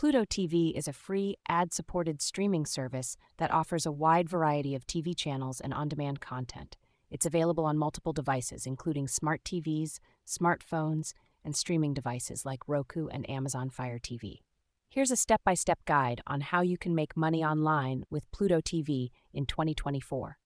Pluto TV is a free, ad-supported streaming service that offers a wide variety of TV channels and on-demand content. It's available on multiple devices, including smart TVs, smartphones, and streaming devices like Roku and Amazon Fire TV. Here's a step-by-step guide on how you can make money online with Pluto TV in 2024.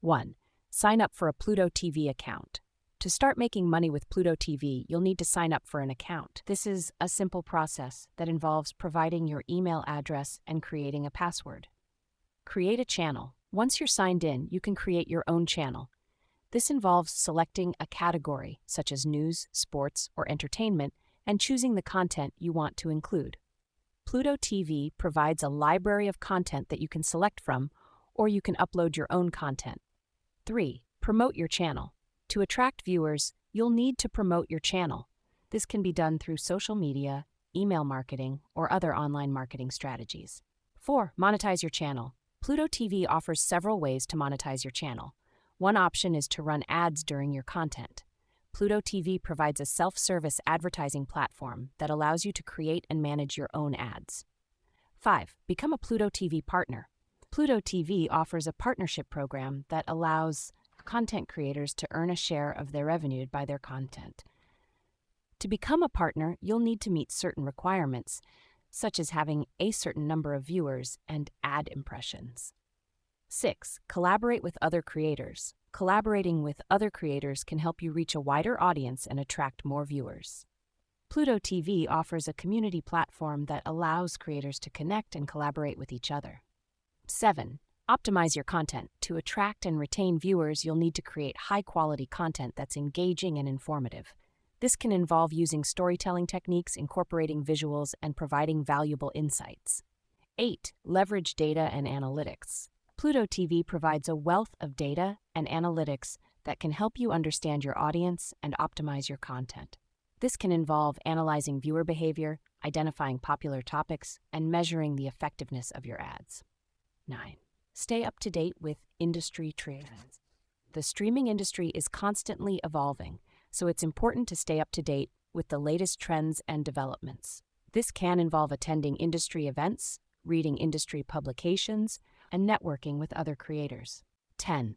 1. Sign up for a Pluto TV account. To start making money with Pluto TV, you'll need to sign up for an account. This is a simple process that involves providing your email address and creating a password. Create a channel. Once you're signed in, you can create your own channel. This involves selecting a category, such as news, sports, or entertainment, and choosing the content you want to include. Pluto TV provides a library of content that you can select from, or you can upload your own content. 3. Promote your channel. To attract viewers, you'll need to promote your channel. This can be done through social media, email marketing, or other online marketing strategies. 4. Monetize your channel. Pluto TV offers several ways to monetize your channel. One option is to run ads during your content. Pluto TV provides a self-service advertising platform that allows you to create and manage your own ads. 5. Become a Pluto TV partner. Pluto TV offers a partnership program that allows content creators to earn a share of their revenue by their content. To become a partner, you'll need to meet certain requirements, such as having a certain number of viewers and ad impressions. 6. Collaborate with other creators. Collaborating with other creators can help you reach a wider audience and attract more viewers. Pluto TV offers a community platform that allows creators to connect and collaborate with each other. 7. Optimize your content. To attract and retain viewers, you'll need to create high-quality content that's engaging and informative. This can involve using storytelling techniques, incorporating visuals, and providing valuable insights. 8. Leverage data and analytics. Pluto TV provides a wealth of data and analytics that can help you understand your audience and optimize your content. This can involve analyzing viewer behavior, identifying popular topics, and measuring the effectiveness of your ads. 9. Stay up to date with industry trends. The streaming industry is constantly evolving, so it's important to stay up to date with the latest trends and developments. This can involve attending industry events, reading industry publications, and networking with other creators. 10.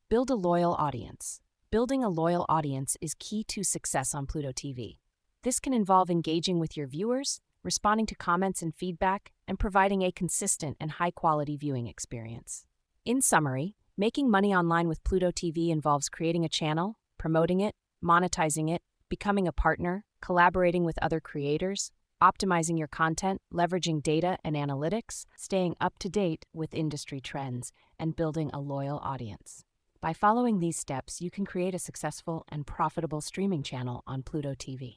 Build a loyal audience. Building a loyal audience is key to success on Pluto TV. This can involve engaging with your viewers, responding to comments and feedback, and providing a consistent and high-quality viewing experience. In summary, making money online with Pluto TV involves creating a channel, promoting it, monetizing it, becoming a partner, collaborating with other creators, optimizing your content, leveraging data and analytics, staying up to date with industry trends, and building a loyal audience. By following these steps, you can create a successful and profitable streaming channel on Pluto TV.